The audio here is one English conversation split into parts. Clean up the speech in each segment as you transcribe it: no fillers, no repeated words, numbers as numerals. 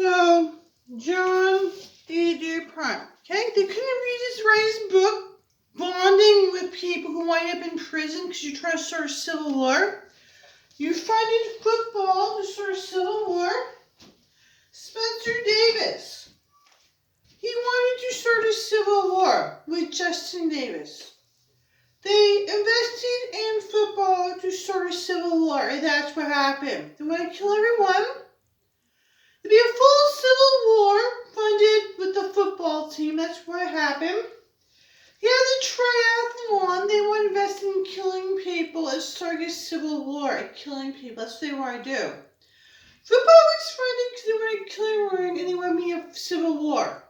So, John E du Pont, okay? They couldn't write his book, Bonding with People Who Wind Up in Prison because you're trying to start a civil war. You funded football to start a civil war. Spencer Davis, he wanted to start a civil war with Justin Davis. They invested in football to start a civil war, and that's what happened. They want to kill everyone. There'd be a full civil war funded with the football team. That's what happened. Yeah, the triathlon, they want to invest in killing people and start a civil war, killing people. That's what they want to do. Football was funded because they want to kill everyone and they want to be a civil war.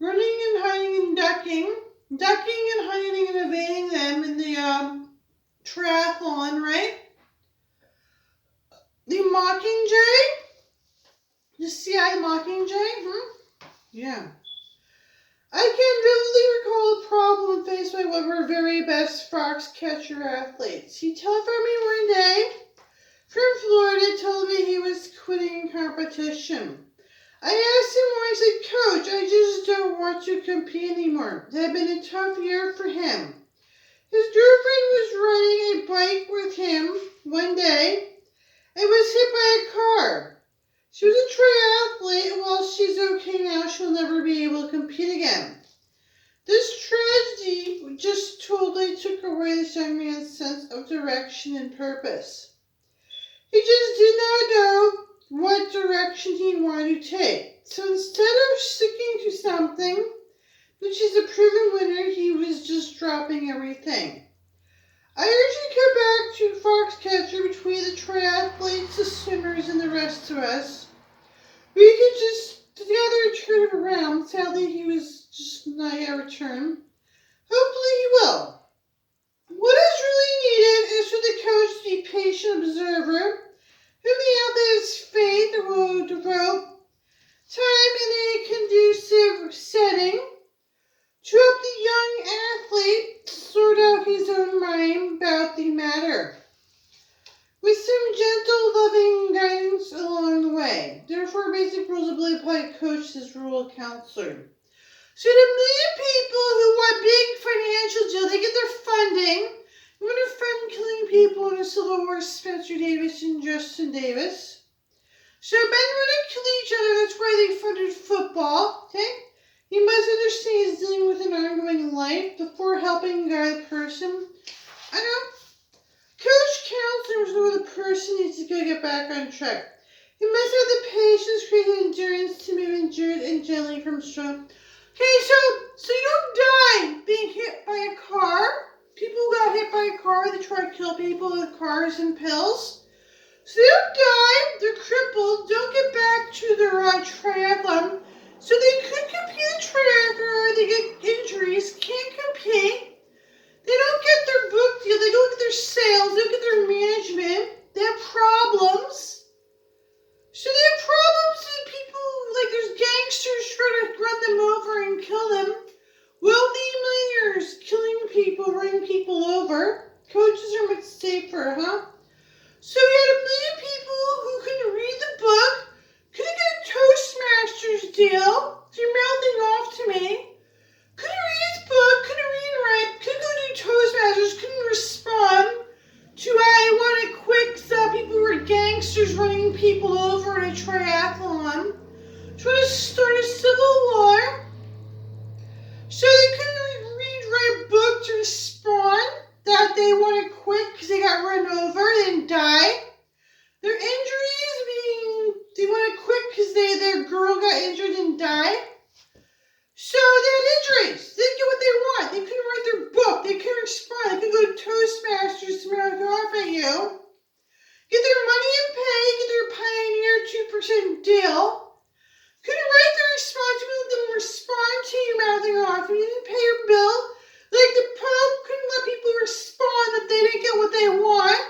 Running and hiding and ducking and hiding and evading them in the triathlon, right? The Mockingjay? The CIA Mockingjay? Yeah. I can vividly recall a problem faced by one of our very best Foxcatcher athletes. He telephoned me one day from Florida, told me he was quitting competition. I asked him why. He said, "Coach, I just don't want to compete anymore." It had been a tough year for him. His girlfriend was riding a bike with him one day and was hit by a car. She was a triathlete, and while she's okay now, she'll never be able to compete again. This tragedy just totally took away this young man's sense of direction and purpose. He just did not know what direction he wanted to take. So instead of sticking to something, which is a proven winner, he was just dropping everything. I urge you to come back to Foxcatcher between the triathletes, the swimmers, and the rest of us. We could just together turn it around. Sadly, he was just not yet returned. Hopefully he will. What is really needed is for the coach to be a patient observer, whom the athlete's faith will devote time in a conducive setting to help the young athlete sort out his own mind about the matter, with some gentle, loving guidance along the way. Therefore, basic rules of belief apply to coach as rural counselor. So the million people who want big financial deal, they get their funding. I'm going to fund killing people in a civil war, Spencer Davis and Justin Davis. So men want to kill each other, that's why they funded football, okay? You must understand he's dealing with an ongoing life before helping guide a person. I know. Coach counselors know the person needs to go get back on track. He must have the patience, creative endurance to move endured and gently from struggle. Okay, so you don't die being hit by a car. People who got hit by a car, they try to kill people with cars and pills. So they don't die, they're crippled, don't get back to their triathlon. So they could compete in triathlon, they get injuries, can't compete. They don't get their book deal, they don't get their sales, they don't get their management. They have problems. So they have problems with people, like there's gangsters trying to run them over and kill them. Wealthy millionaires killing people, running people over. Coaches are much safer, huh? So you had a million people who couldn't read the book, couldn't get a Toastmasters deal, so you're mouthing off to me. Couldn't read his book, couldn't read and write, couldn't go do Toastmasters, couldn't respond to I want to quit so people who were gangsters running people over in a triathlon, trying to start a civil war. So they couldn't read a book to respond that they want to quit because they got run over and die. Their injuries being they want to quit because their girl got injured and died. So they had injuries. They didn't get what they want. They couldn't write their book. They couldn't respond. They couldn't go to Toastmasters to mouth off at you. Get their money and pay. Get their Pioneer 2% deal. Couldn't write their response. You let them respond to you mouthing off. And you didn't pay your bill. Like the Pope couldn't let people respond that they didn't get what they want.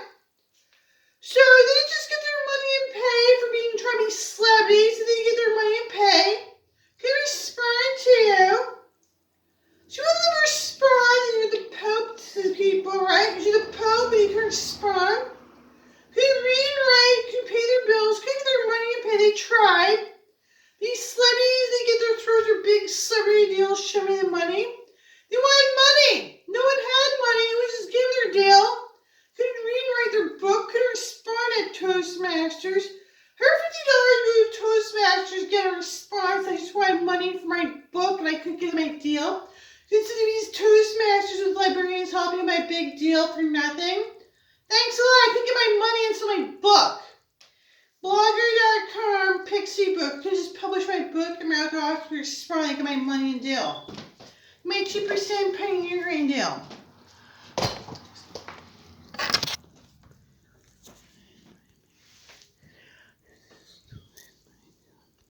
So they just get their money and pay for being trying to be celebrities. So they get their money and pay. Couldn't respond to you. So you let them respond and you're the Pope to the people, right? Because you're the Pope and you couldn't respond. Couldn't read and write. Couldn't pay their bills. Couldn't get their money and pay. They tried. deal. Consider these Toastmasters with librarians helping my big deal for nothing. Thanks a lot. I can get my money into my book. Blogger.com Pixie Book. I can just publish my book and my author Sparling, get my money and deal. My 2% pioneering deal.